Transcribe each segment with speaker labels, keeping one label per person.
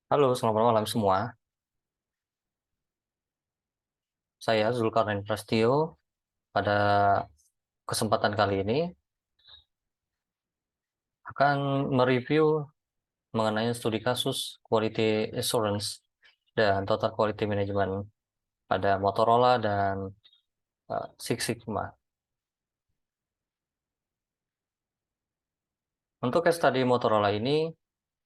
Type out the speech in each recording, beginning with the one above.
Speaker 1: Halo, selamat malam semua. Saya Zulkarnain Prastio. Pada kesempatan kali ini akan mereview mengenai studi kasus Quality Assurance dan Total Quality Management pada Motorola dan Six Sigma. Untuk case study Motorola ini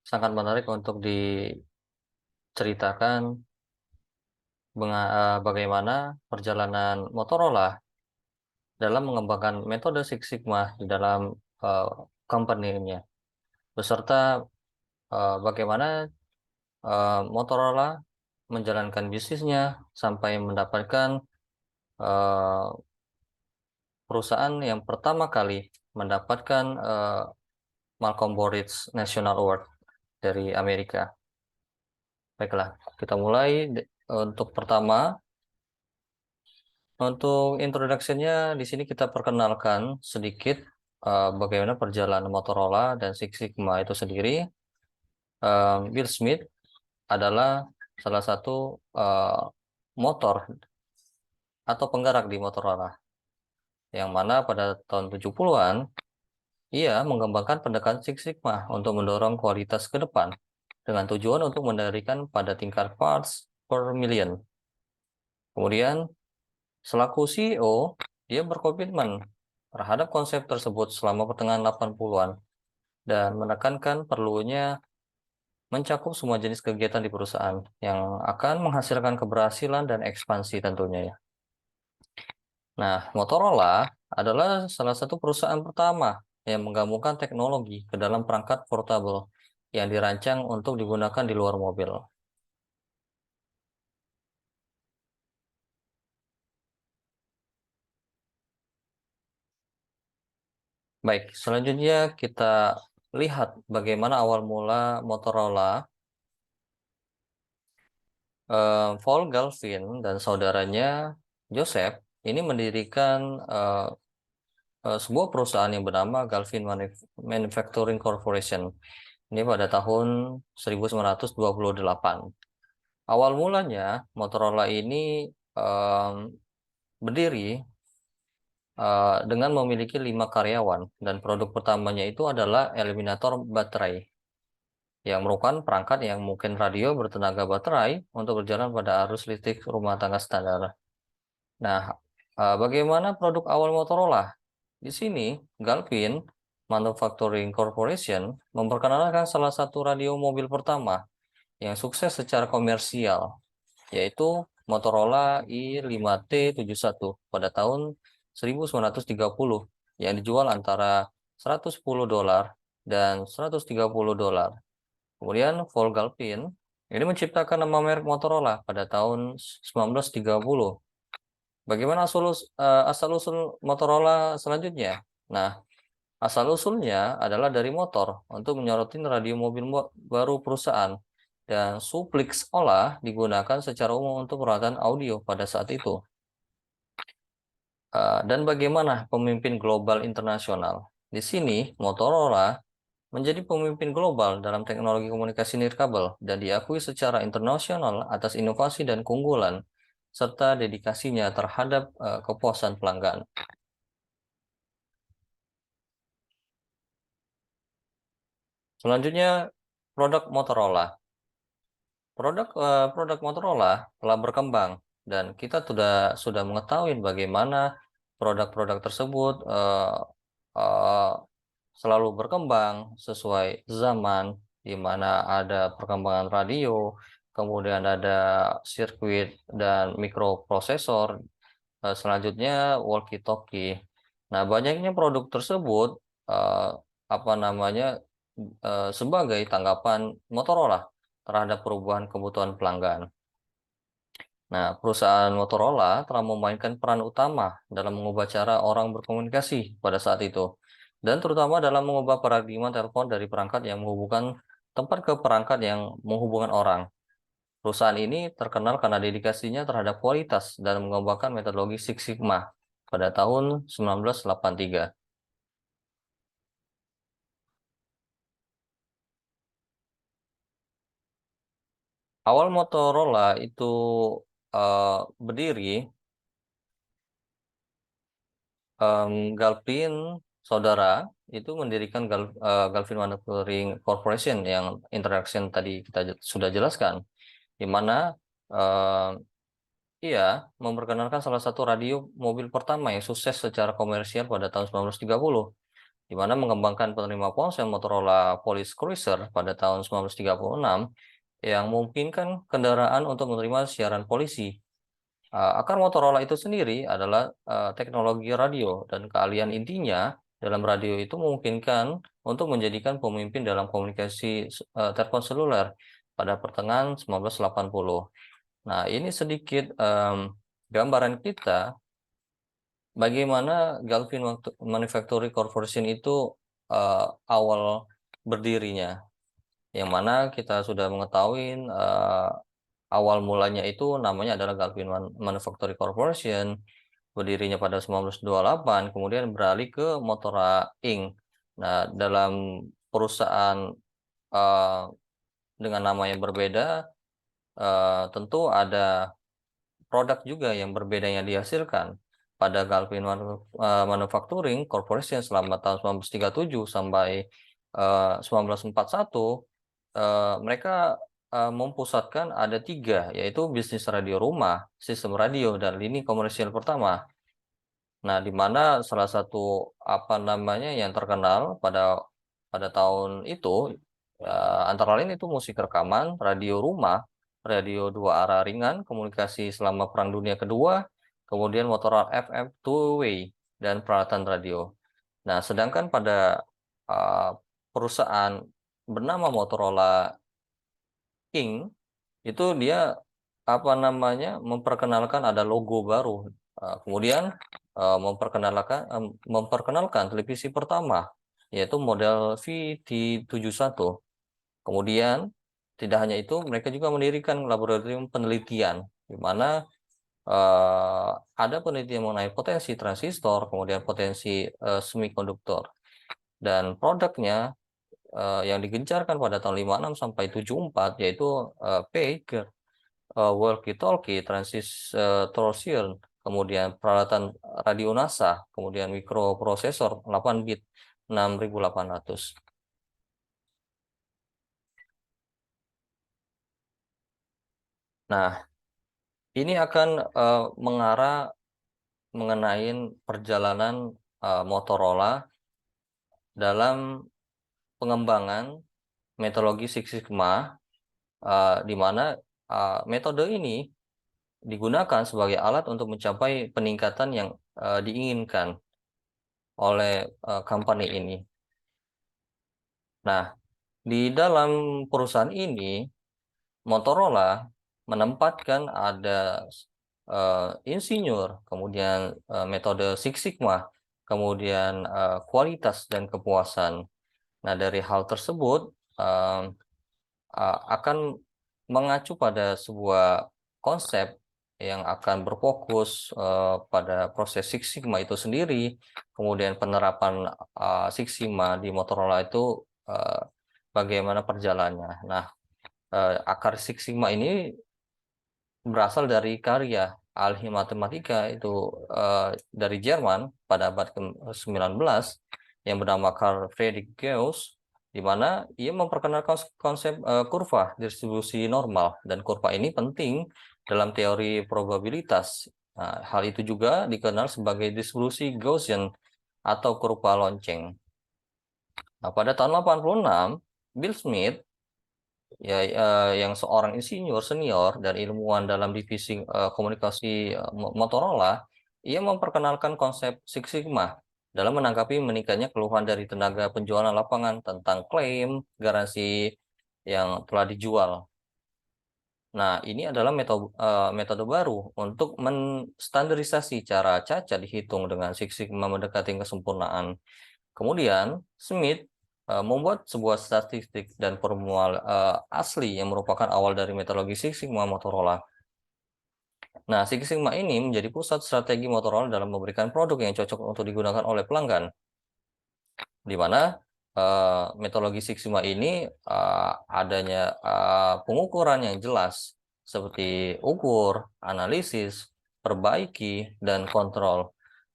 Speaker 1: sangat menarik untuk diceritakan bagaimana perjalanan Motorola dalam mengembangkan metode Six Sigma di dalam uh, company-nya, beserta bagaimana Motorola menjalankan bisnisnya sampai mendapatkan eh, perusahaan yang pertama kali mendapatkan Malcolm Bordage National Award dari Amerika. Baiklah, kita mulai untuk pertama. Untuk introduction-nya di sini kita perkenalkan sedikit bagaimana perjalanan Motorola dan Six Sigma itu sendiri. Bill Smith adalah salah satu motor atau penggerak di Motorola, yang mana pada tahun 70-an ia mengembangkan pendekatan Six Sigma untuk mendorong kualitas ke depan dengan tujuan untuk mengendalikan pada tingkat parts per million. Kemudian, selaku CEO, dia berkomitmen terhadap konsep tersebut selama pertengahan 80-an dan menekankan perlunya mencakup semua jenis kegiatan di perusahaan yang akan menghasilkan keberhasilan dan ekspansi tentunya ya. Nah, Motorola adalah salah satu perusahaan pertama yang menggabungkan teknologi ke dalam perangkat portable yang dirancang untuk digunakan di luar mobil. Baik, selanjutnya kita lihat bagaimana awal mula Motorola. Paul Galvin dan saudaranya Joseph ini mendirikan eh, sebuah perusahaan yang bernama Galvin Manufacturing Corporation. Ini pada tahun 1928. Awal mulanya Motorola ini em, berdiri dengan memiliki 5 karyawan dan produk pertamanya itu adalah eliminator baterai yang merupakan perangkat yang mungkin radio bertenaga baterai untuk berjalan pada arus listrik rumah tangga standar. Nah, bagaimana produk awal Motorola? Di sini, Galvin Manufacturing Corporation memperkenalkan salah satu radio mobil pertama yang sukses secara komersial, yaitu Motorola i5T71 pada tahun 1930 yang dijual antara $110 dan $130. Kemudian Paul Galvin ini menciptakan nama merek Motorola pada tahun 1930. Bagaimana asal-usul Motorola selanjutnya? Nah, asal-usulnya adalah dari motor untuk menyorotin radio mobil baru perusahaan dan Suplex olah digunakan secara umum untuk peralatan audio pada saat itu. Dan bagaimana pemimpin global internasional? Di sini, Motorola menjadi pemimpin global dalam teknologi komunikasi nirkabel dan diakui secara internasional atas inovasi dan keunggulan serta dedikasinya terhadap kepuasan pelanggan. Selanjutnya, produk Motorola. Produk Motorola telah berkembang dan kita sudah mengetahui bagaimana produk-produk tersebut eh, selalu berkembang sesuai zaman, di mana ada perkembangan radio, kemudian ada sirkuit dan mikroprosesor, selanjutnya walkie-talkie. Nah, banyaknya produk tersebut eh, apa namanya sebagai tanggapan Motorola terhadap perubahan kebutuhan pelanggan. Nah, perusahaan Motorola telah memainkan peran utama dalam mengubah cara orang berkomunikasi pada saat itu, dan terutama dalam mengubah paradigma telepon dari perangkat yang menghubungkan tempat ke perangkat yang menghubungkan orang. Perusahaan ini terkenal karena dedikasinya terhadap kualitas dan mengembangkan metodologi Six Sigma pada tahun 1983. Awal Motorola itu berdiri, Galvin saudara itu mendirikan Galvin Manufacturing Corporation yang introduction tadi kita sudah jelaskan, di mana eh, ia memperkenalkan salah satu radio mobil pertama yang sukses secara komersial pada tahun 1930, di mana mengembangkan penerima ponsel Motorola Police Cruiser pada tahun 1936 yang memungkinkan kendaraan untuk menerima siaran polisi. Akar Motorola itu sendiri adalah teknologi radio dan keahlian intinya dalam radio itu memungkinkan untuk menjadikan pemimpin dalam komunikasi telepon seluler pada pertengahan 1980. Nah, ini sedikit gambaran kita bagaimana Galvin Manufacturing Corporation itu awal berdirinya, yang mana kita sudah mengetahui awal mulanya itu namanya adalah Galvin Manufacturing Corporation, berdirinya pada 1928, kemudian beralih ke Motorola Inc. Nah, dalam perusahaan uh, dengan nama yang berbeda, tentu ada produk juga yang berbeda yang dihasilkan. Pada Galvin Manufacturing Corporation selama tahun 1937 sampai 1941, mereka mempusatkan ada tiga, yaitu bisnis radio rumah, sistem radio, dan lini komersial pertama. Nah, di mana salah satu apa namanya yang terkenal pada tahun itu antara lain itu musik rekaman, radio rumah, radio dua arah ringan, komunikasi selama Perang Dunia Kedua, kemudian Motorola FM two-way dan peralatan radio. Nah, sedangkan pada uh, perusahaan bernama Motorola Inc. itu dia apa namanya memperkenalkan ada logo baru. Kemudian memperkenalkan televisi pertama, yaitu model VT71. Kemudian tidak hanya itu, mereka juga mendirikan laboratorium penelitian di mana eh, ada penelitian mengenai potensi transistor, kemudian potensi semikonduktor, dan produknya yang digencarkan pada tahun 56 sampai 74 yaitu Pager, walkie-talkie, transistor, kemudian peralatan radio NASA, kemudian mikroprosesor 8 bit 6800. Nah, ini akan mengarah mengenai perjalanan Motorola dalam pengembangan metodologi Six Sigma, di mana metode ini digunakan sebagai alat untuk mencapai peningkatan yang diinginkan oleh company ini. Nah, di dalam perusahaan ini, Motorola menempatkan ada insinyur, kemudian metode Six Sigma, kemudian kualitas dan kepuasan. Nah, dari hal tersebut akan mengacu pada sebuah konsep yang akan berfokus pada proses Six Sigma itu sendiri, kemudian penerapan Six Sigma di Motorola itu bagaimana perjalannya. Nah, akar Six Sigma ini berasal dari karya ahli matematika itu dari Jerman pada abad ke-19 yang bernama Carl Friedrich Gauss, di mana ia memperkenalkan konsep kurva distribusi normal, dan kurva ini penting dalam teori probabilitas. Nah, hal itu juga dikenal sebagai distribusi Gaussian atau kurva lonceng. Nah, pada tahun 86, Bill Smith ya yang seorang insinyur senior dan ilmuwan dalam divisi komunikasi Motorola, ia memperkenalkan konsep Six Sigma dalam menanggapi meningkatnya keluhan dari tenaga penjualan lapangan tentang klaim garansi yang telah dijual. Nah, ini adalah metode baru untuk menstandarisasi cara cacat dihitung dengan Six Sigma mendekati kesempurnaan. Kemudian, Smith membuat sebuah statistik dan formula asli yang merupakan awal dari metodologi Six Sigma Motorola. Nah, Six Sigma ini menjadi pusat strategi Motorola dalam memberikan produk yang cocok untuk digunakan oleh pelanggan, di mana metodologi Six Sigma ini adanya pengukuran yang jelas seperti ukur, analisis, perbaiki, dan kontrol.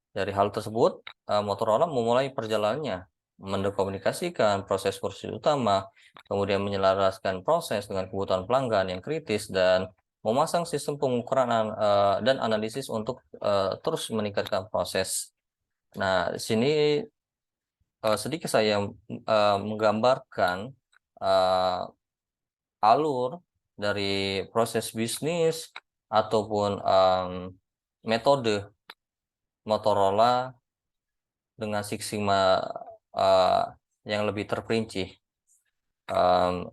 Speaker 1: Dari hal tersebut, Motorola memulai perjalanannya, mendokumentasikan proses-proses utama, kemudian menyelaraskan proses dengan kebutuhan pelanggan yang kritis, dan memasang sistem pengukuran dan analisis untuk terus meningkatkan proses. Nah, di sini sedikit saya menggambarkan uh, alur dari proses bisnis ataupun metode Motorola dengan Six Sigma uh, yang lebih terperinci. Um,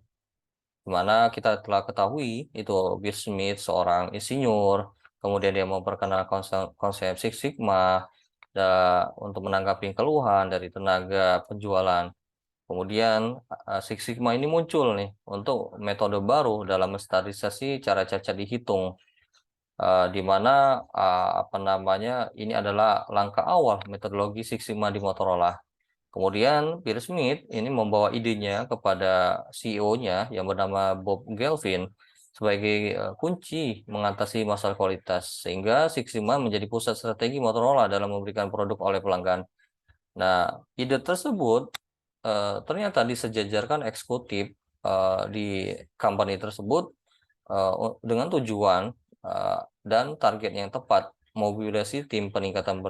Speaker 1: Dimana kita telah ketahui itu Bill Smith seorang insinyur, kemudian dia memperkenalkan konsep Six Sigma untuk menanggapi keluhan dari tenaga penjualan. Kemudian Six Sigma ini muncul nih untuk metode baru dalam menstandarisasi cara cacat dihitung, di mana apa namanya ini adalah langkah awal metodologi Six Sigma di Motorola. Kemudian Bill Smith ini membawa idenya kepada CEO-nya yang bernama Bob Gelfin sebagai kunci mengatasi masalah kualitas, sehingga Six Sigma menjadi pusat strategi Motorola dalam memberikan produk oleh pelanggan. Nah, ide tersebut ternyata disejajarkan eksekutif di company tersebut dengan tujuan dan target yang tepat, mobilisasi tim peningkatan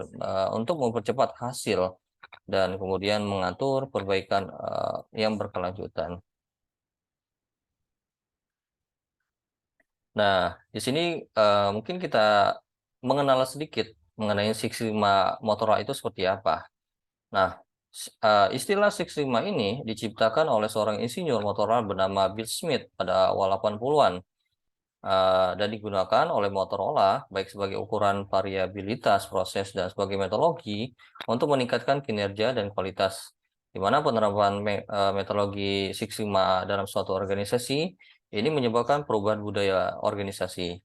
Speaker 1: untuk mempercepat hasil dan kemudian mengatur perbaikan yang berkelanjutan. Nah, di sini mungkin kita mengenal sedikit mengenai Six Sigma Motorola itu seperti apa. Nah, istilah Six Sigma ini diciptakan oleh seorang insinyur Motorola bernama Bill Smith pada awal 80-an dan digunakan oleh Motorola baik sebagai ukuran variabilitas proses dan sebagai metodologi untuk meningkatkan kinerja dan kualitas. Di mana penerapan metodologi Six Sigma dalam suatu organisasi ini menyebabkan perubahan budaya organisasi.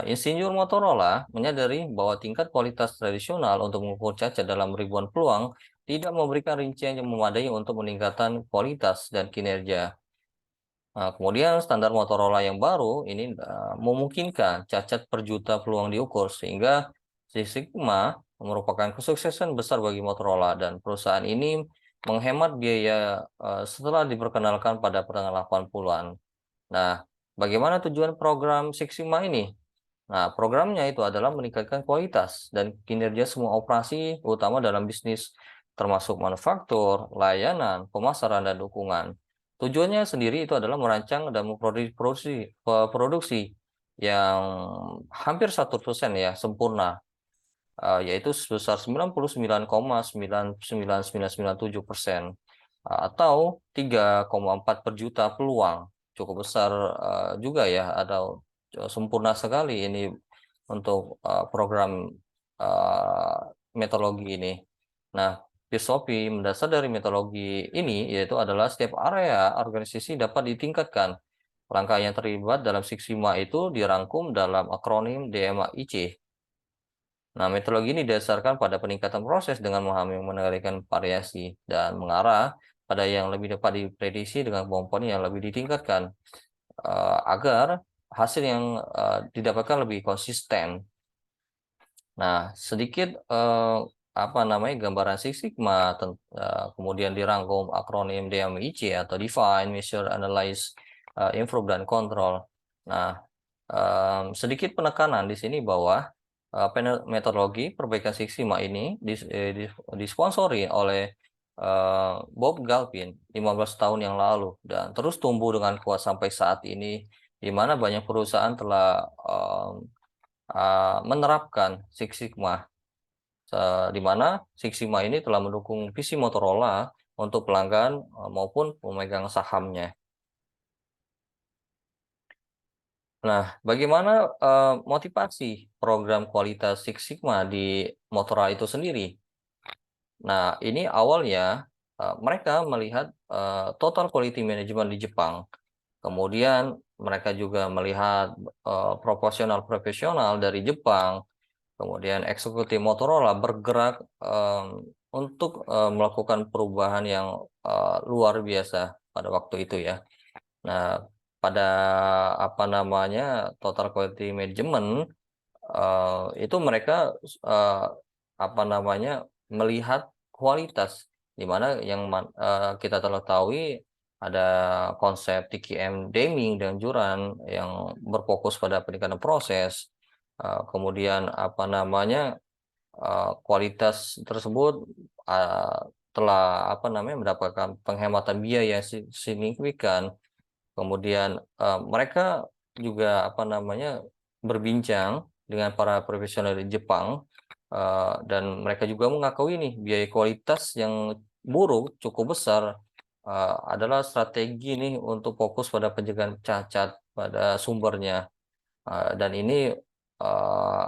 Speaker 1: Insinyur Motorola menyadari bahwa tingkat kualitas tradisional untuk mengukur cacat dalam ribuan peluang tidak memberikan rincian yang memadai untuk meningkatkan kualitas dan kinerja. Kemudian standar Motorola yang baru ini memungkinkan cacat per juta peluang diukur, sehingga Six Sigma merupakan kesuksesan besar bagi Motorola, dan perusahaan ini menghemat biaya setelah diperkenalkan pada pertengahan 80-an. Nah, bagaimana tujuan program Six Sigma ini? Nah, programnya itu adalah meningkatkan kualitas dan kinerja semua operasi, utama dalam bisnis, termasuk manufaktur, layanan, pemasaran, dan dukungan. Tujuannya sendiri itu adalah merancang dan memproduksi yang hampir 100% ya sempurna, yaitu sebesar 99,99997%, atau 3,4 per juta peluang. Cukup besar juga ya, atau sempurna sekali ini untuk program uh, metodologi ini. Nah, filosofi mendasar dari metodologi ini yaitu adalah setiap area organisasi dapat ditingkatkan. Langkah yang terlibat dalam Six Sigma itu dirangkum dalam akronim DMAIC. Nah, metodologi ini didasarkan pada peningkatan proses dengan memahami mengendalikan variasi dan mengarah pada yang lebih dapat diprediksi dengan komponen yang lebih ditingkatkan agar hasil yang didapatkan lebih konsisten. Nah, sedikit apa namanya gambaran Six Sigma, kemudian dirangkum akronim DMIC atau Define, Measure, Analyze, Improve, dan Control. Nah, sedikit penekanan di sini bahwa metodologi perbaikan Six Sigma ini disponsori oleh Bob Galpin 15 tahun yang lalu dan terus tumbuh dengan kuat sampai saat ini, di mana banyak perusahaan telah menerapkan Six Sigma, di mana Six Sigma ini telah mendukung visi Motorola untuk pelanggan maupun pemegang sahamnya. Nah, bagaimana motivasi program kualitas Six Sigma di Motorola itu sendiri? Nah, ini awalnya mereka melihat total quality management di Jepang. Kemudian mereka juga melihat proporsional profesional dari Jepang. Kemudian eksekutif Motorola bergerak untuk melakukan perubahan yang luar biasa pada waktu itu ya. Nah, pada apa namanya total quality management itu mereka apa namanya melihat kualitas di mana yang kita telah tahu ada konsep TQM Deming dan Juran yang berfokus pada peningkatan proses. Kemudian apa namanya kualitas tersebut uh, telah apa namanya mendapatkan penghematan biaya yang signifikan. Kemudian mereka juga apa namanya berbincang dengan para profesional di Jepang dan mereka juga mengakui nih biaya kualitas yang buruk cukup besar adalah strategi nih untuk fokus pada pencegahan cacat pada sumbernya. Dan ini uh,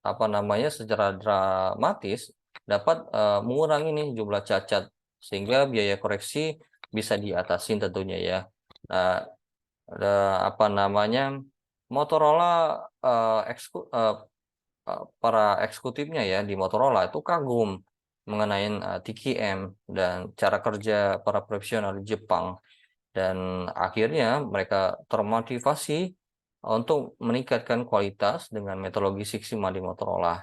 Speaker 1: apa namanya secara dramatis dapat mengurangi nih jumlah cacat sehingga biaya koreksi bisa diatasi tentunya ya. Nah, ada apa namanya Motorola para eksekutifnya ya di Motorola itu kagum mengenai TKM dan cara kerja para profesional di Jepang dan akhirnya mereka termotivasi untuk meningkatkan kualitas dengan metodologi Six Sigma di Motorola.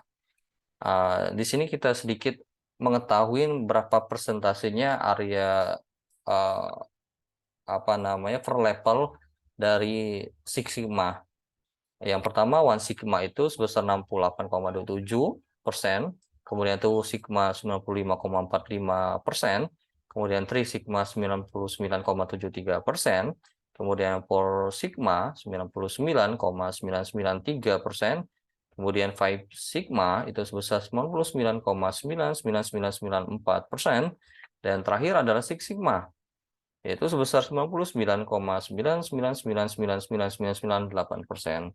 Speaker 1: Di sini kita sedikit mengetahui berapa persentasenya area uh, apa namanya per level dari Six Sigma. Yang pertama One Sigma itu sebesar 68,27%, kemudian itu Sigma 95,45%, kemudian Three Sigma 99,73%, kemudian Four Sigma 99,993%, kemudian Five Sigma itu sebesar 99,999994%, dan terakhir adalah Six Sigma yaitu sebesar 99,999999998%.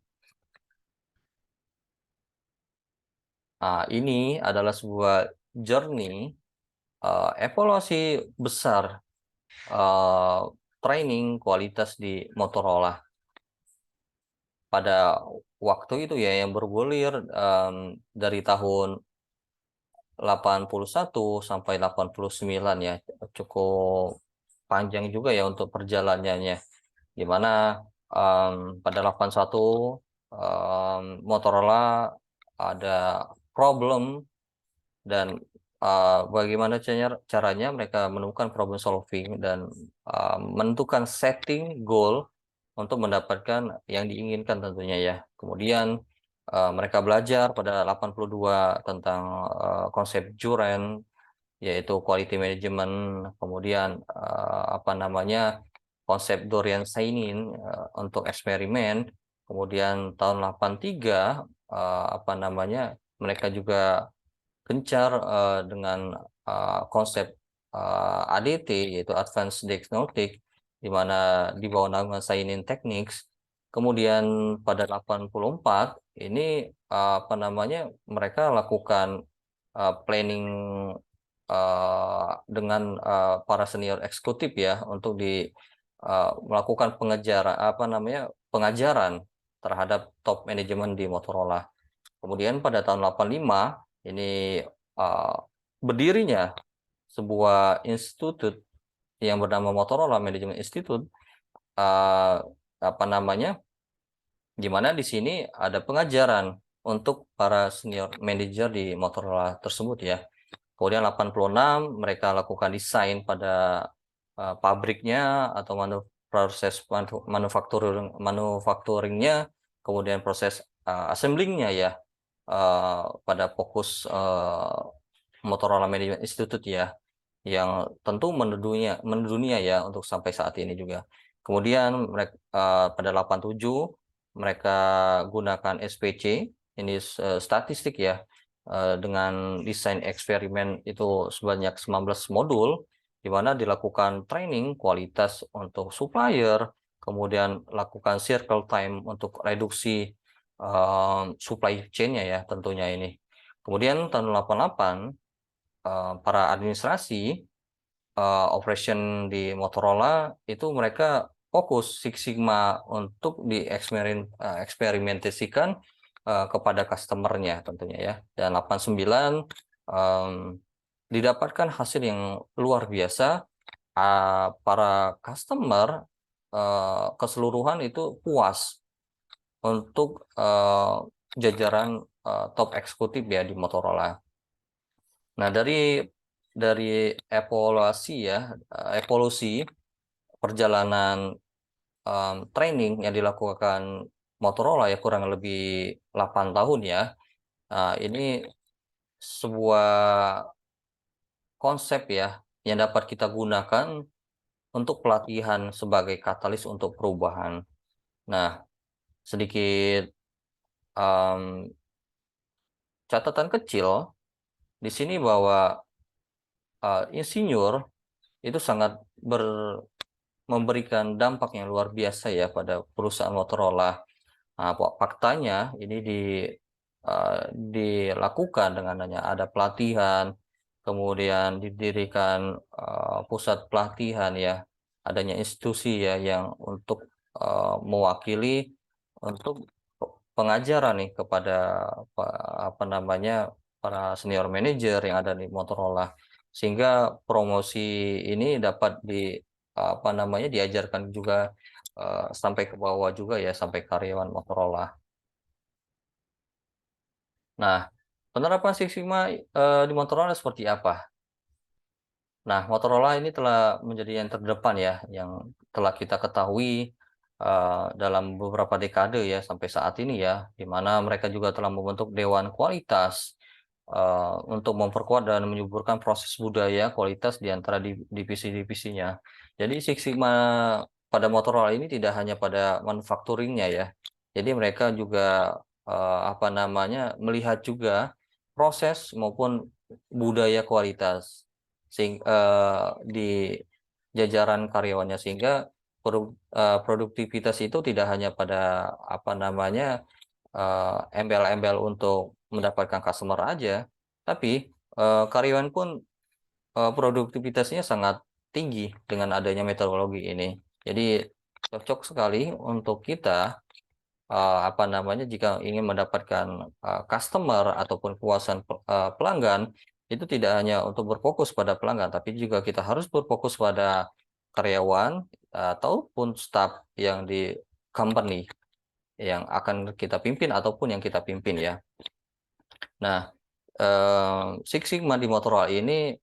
Speaker 1: Ini adalah sebuah journey evaluasi besar eh, training kualitas di Motorola pada waktu itu ya yang bergulir dari tahun 81 sampai 89 ya cukup panjang juga ya untuk perjalanannya di mana pada 81 Motorola ada problem dan bagaimana caranya mereka menemukan problem solving dan menentukan setting goal untuk mendapatkan yang diinginkan tentunya ya. Kemudian mereka belajar pada 82 tentang konsep Juren yaitu quality management, kemudian apa namanya konsep Dorian Sainin untuk eksperimen, kemudian tahun 83 apa namanya mereka juga gencar dengan konsep ADT yaitu Advanced Diagnostic di mana di bawah naungan Sainin Techniques. Kemudian pada 84 ini apa namanya mereka lakukan planning dengan para senior eksekutif ya untuk melakukan pengajaran terhadap top manajemen di Motorola. Kemudian pada tahun 85 ini uh, berdirinya sebuah institut yang bernama Motorola Management Institute uh, apa namanya di mana di sini ada pengajaran untuk para senior manager di Motorola tersebut ya. Kemudian 86 mereka lakukan desain pada pabriknya atau proses manufacturingnya, kemudian proses assemblingnya ya pada fokus Motorola Management Institute ya, yang tentu mendunia ya untuk sampai saat ini juga. Kemudian mereka pada 87 mereka gunakan SPC, ini statistik ya, dengan desain eksperimen itu sebanyak 19 modul, di mana dilakukan training kualitas untuk supplier, kemudian lakukan circle time untuk reduksi supply chain-nya ya tentunya ini. Kemudian tahun 88 para administrasi operation di Motorola itu mereka fokus Six Sigma untuk eksperimentasikan kepada customernya tentunya ya. Dan 89 um, didapatkan hasil yang luar biasa para customer keseluruhan itu puas untuk jajaran top eksekutif ya di Motorola. Nah, dari evolusi perjalanan training yang dilakukan Motorola ya kurang lebih 8 tahun ya. Nah, ini sebuah konsep ya yang dapat kita gunakan untuk pelatihan sebagai katalis untuk perubahan. Nah, sedikit em, catatan kecil di sini bahwa insinyur itu sangat memberikan dampak yang luar biasa ya pada perusahaan Motorola. Nah, faktanya ini dilakukan dengan adanya ada pelatihan, kemudian didirikan pusat pelatihan ya, adanya institusi ya yang untuk mewakili untuk pengajaran nih kepada apa namanya para senior manager yang ada di Motorola, sehingga promosi ini dapat apa namanya diajarkan juga sampai ke bawah juga ya sampai karyawan Motorola. Nah, penerapan Six Sigma di Motorola seperti apa? Nah, Motorola ini telah menjadi yang terdepan ya, yang telah kita ketahui dalam beberapa dekade ya sampai saat ini ya, di mana mereka juga telah membentuk Dewan Kualitas untuk memperkuat dan menyuburkan proses budaya kualitas di antara divisi-divisinya. Jadi Six Sigma pada Motorola ini tidak hanya pada manufakturingnya ya, jadi mereka juga apa namanya melihat juga proses maupun budaya kualitas di jajaran karyawannya sehingga produktivitas itu tidak hanya pada apa namanya embel-embel untuk mendapatkan customer aja, tapi karyawan pun produktivitasnya sangat tinggi dengan adanya metodologi ini. Jadi cocok sekali untuk kita apa namanya jika ingin mendapatkan customer ataupun kepuasan pelanggan itu tidak hanya untuk berfokus pada pelanggan tapi juga kita harus berfokus pada karyawan ataupun staff yang di company yang akan kita pimpin ataupun yang kita pimpin ya. Nah, Six Sigma di Motorola ini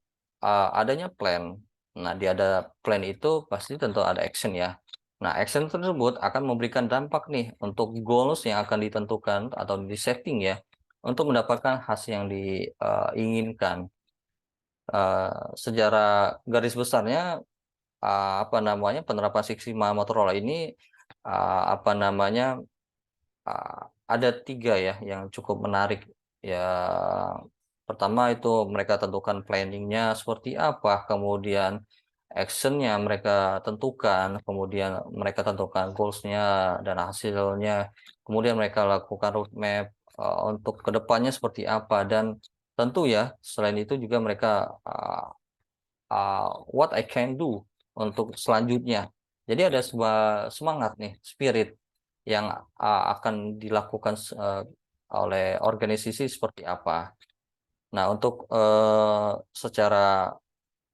Speaker 1: adanya plan. Nah, di ada plan itu pasti tentu ada action ya. Nah, action tersebut akan memberikan dampak nih untuk goals yang akan ditentukan atau di setting ya untuk mendapatkan hasil yang diinginkan. Sejarah garis besarnya apa namanya penerapan Six Sigma Motorola ini apa namanya uh, ada 3 ya yang cukup menarik ya. Pertama itu mereka tentukan planningnya seperti apa, kemudian actionnya mereka tentukan, kemudian mereka tentukan goalsnya dan hasilnya, kemudian mereka lakukan roadmap untuk kedepannya seperti apa, dan tentu ya selain itu juga mereka what I can do untuk selanjutnya. Jadi ada sebuah semangat nih, spirit yang akan dilakukan oleh organisasi seperti apa. Nah, untuk secara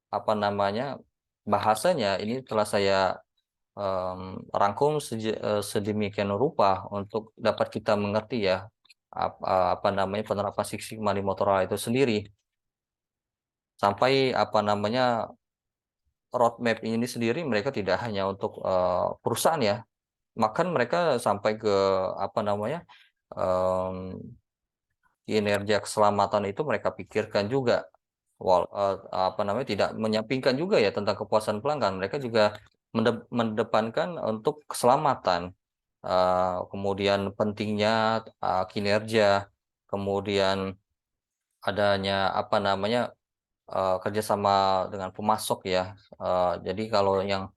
Speaker 1: apa namanya bahasanya ini telah saya rangkum sedemikian rupa untuk dapat kita mengerti ya apa namanya penerapan Six Sigma di Motorola itu sendiri sampai apa namanya roadmap ini sendiri mereka tidak hanya untuk perusahaan ya, bahkan mereka sampai ke apa namanya em, kinerja keselamatan itu mereka pikirkan juga. Apa namanya tidak menyampingkan juga ya tentang kepuasan pelanggan. Mereka juga mendepankan untuk keselamatan. Kemudian pentingnya kinerja, kemudian adanya apa namanya kerjasama dengan pemasok ya. Jadi kalau yang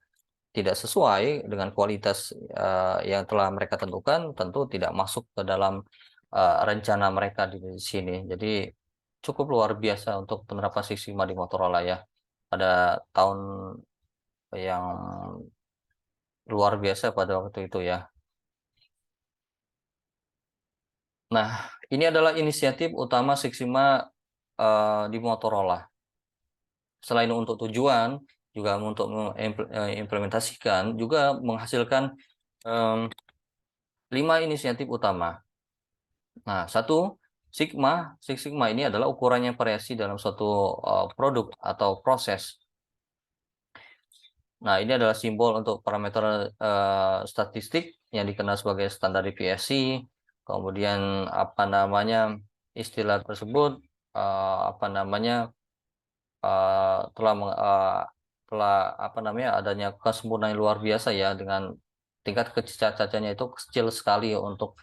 Speaker 1: tidak sesuai dengan kualitas yang telah mereka tentukan, tentu tidak masuk ke dalam rencana mereka di sini. Jadi cukup luar biasa untuk penerapan Six Sigma di Motorola ya. Pada tahun yang luar biasa pada waktu itu ya. Nah, ini adalah inisiatif utama Six Sigma di Motorola. Selain untuk tujuan, juga untuk mengimplementasikan juga menghasilkan 5 inisiatif utama. Nah, Six Sigma ini adalah ukurannya variasi dalam suatu produk atau proses. Nah, ini adalah simbol untuk parameter statistik yang dikenal sebagai standar deviasi. Kemudian apa namanya istilah tersebut telah apa namanya adanya kesempurnaan luar biasa ya, dengan tingkat kecacatnya itu kecil sekali untuk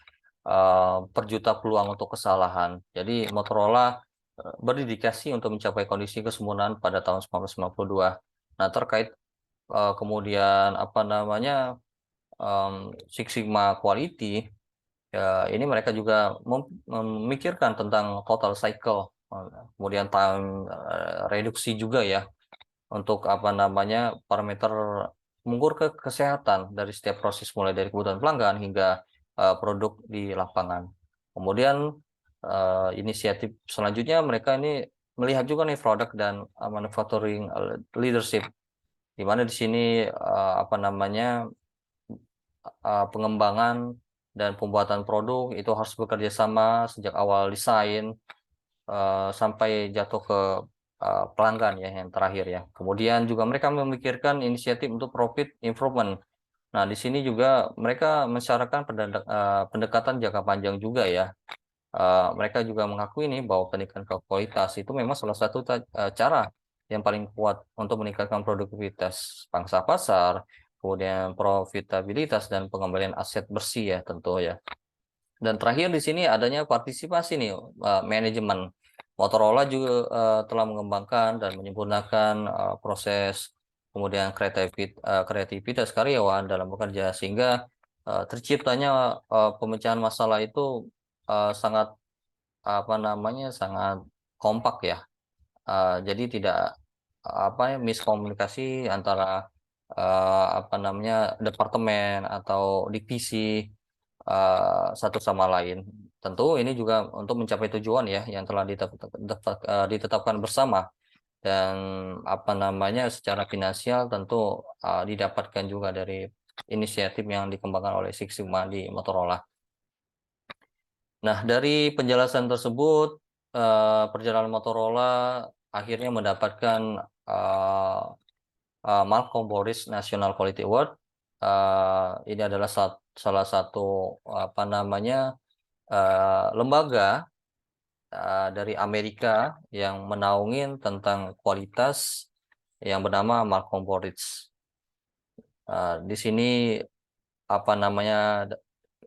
Speaker 1: per juta peluang untuk kesalahan. Jadi Motorola berdedikasi untuk mencapai kondisi kesempurnaan pada tahun 1992. Nah, terkait kemudian apa namanya Six Sigma Quality, ya, ini mereka juga memikirkan tentang total cycle, kemudian time reduksi juga ya, untuk apa namanya parameter mengukur kesehatan dari setiap proses, mulai dari kebutuhan pelanggan hingga produk di lapangan. Kemudian inisiatif selanjutnya mereka ini melihat juga nih produk dan manufacturing leadership, di mana di sini apa namanya pengembangan dan pembuatan produk itu harus bekerja sama sejak awal desain sampai jatuh ke pelanggan ya yang terakhir ya. Kemudian juga mereka memikirkan inisiatif untuk profit improvement. Nah, di sini juga mereka mensyaratkan pendekatan jangka panjang juga ya. Mereka juga mengakui nih bahwa peningkatan kualitas itu memang salah satu cara yang paling kuat untuk meningkatkan produktivitas pangsa pasar, kemudian profitabilitas dan pengembalian aset bersih ya tentu ya. Dan terakhir di sini adanya partisipasi nih manajemen. Motorola juga telah mengembangkan dan menyempurnakan proses, kemudian kreativitas karyawan dalam bekerja, sehingga terciptanya pemecahan masalah itu sangat apa namanya sangat kompak ya. Jadi tidak apa ya miskomunikasi antara apa namanya departemen atau divisi satu sama lain. Tentu ini juga untuk mencapai tujuan ya yang telah ditetapkan bersama, dan apa namanya secara finansial tentu didapatkan juga dari inisiatif yang dikembangkan oleh Six Sigma di Motorola. Nah, dari penjelasan tersebut perjalanan Motorola akhirnya mendapatkan uh, Malcolm Boris National Quality Award. Ini adalah salah satu apa namanya lembaga dari Amerika yang menaungin tentang kualitas yang bernama Malcolm Boris. Di sini apa namanya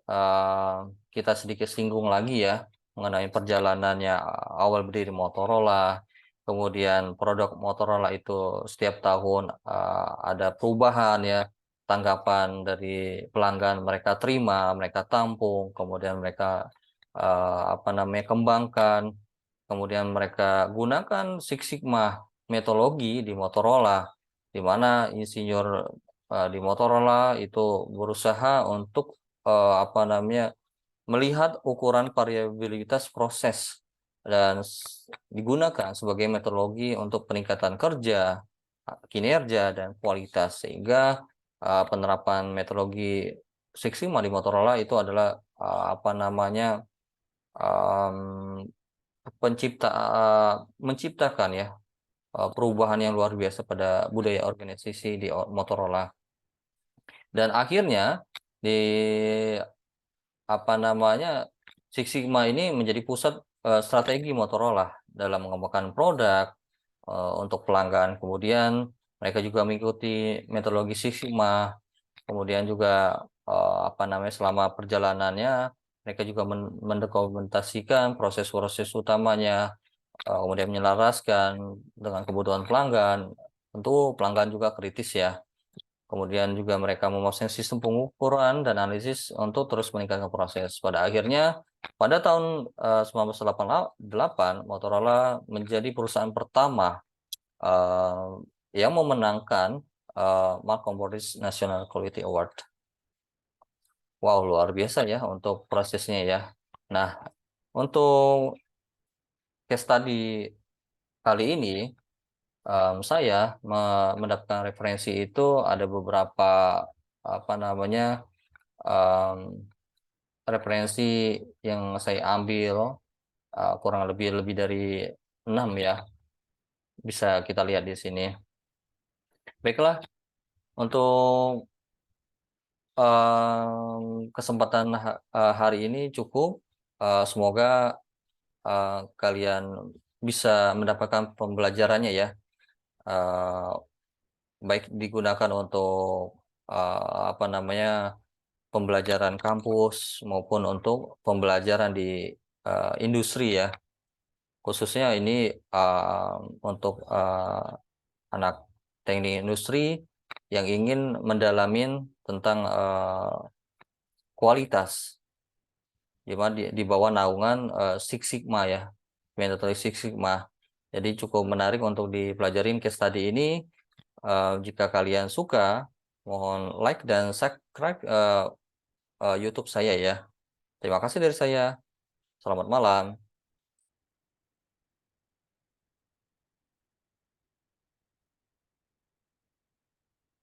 Speaker 1: uh, kita sedikit singgung lagi ya mengenai perjalanannya awal berdiri Motorola. Kemudian produk Motorola itu setiap tahun ada perubahan ya, tanggapan dari pelanggan mereka terima, mereka tampung, kemudian mereka apa namanya kembangkan, kemudian mereka gunakan Six Sigma metodologi di Motorola, di mana insinyur di Motorola itu berusaha untuk apa namanya melihat ukuran variabilitas proses dan digunakan sebagai metodologi untuk peningkatan kerja, kinerja dan kualitas, sehingga penerapan metodologi Six Sigma di Motorola itu adalah apa namanya um, menciptakan ya perubahan yang luar biasa pada budaya organisasi di Motorola. Dan akhirnya di apa namanya Six Sigma ini menjadi pusat strategi Motorola dalam mengembangkan produk untuk pelanggan. Kemudian mereka juga mengikuti metodologi Six Sigma. Kemudian juga apa namanya selama perjalanannya mereka juga mendokumentasikan proses-proses utamanya, kemudian menyelaraskan dengan kebutuhan pelanggan. Tentu pelanggan juga kritis ya. Kemudian juga mereka memasang sistem pengukuran dan analisis untuk terus meningkatkan proses. Pada akhirnya, pada tahun 1988, Motorola menjadi perusahaan pertama eh, yang memenangkan Malcolm Boris National Quality Award. Wow, luar biasa ya untuk prosesnya ya. Nah, untuk case study kali ini, Saya mendapatkan referensi itu ada beberapa apa namanya em, referensi yang saya ambil, kurang lebih dari 6 ya, bisa kita lihat di sini. Baiklah, untuk kesempatan hari ini cukup. Semoga kalian bisa mendapatkan pembelajarannya ya. Eh, Baik digunakan untuk apa namanya pembelajaran kampus maupun untuk pembelajaran di industri ya. Khususnya ini untuk anak teknik industri yang ingin mendalamin tentang kualitas, di mana di bawah naungan Six Sigma ya, metode Six Sigma. Jadi cukup menarik untuk dipelajarin case study ini. Jika kalian suka, mohon like dan subscribe YouTube saya ya. Terima kasih dari saya. Selamat malam.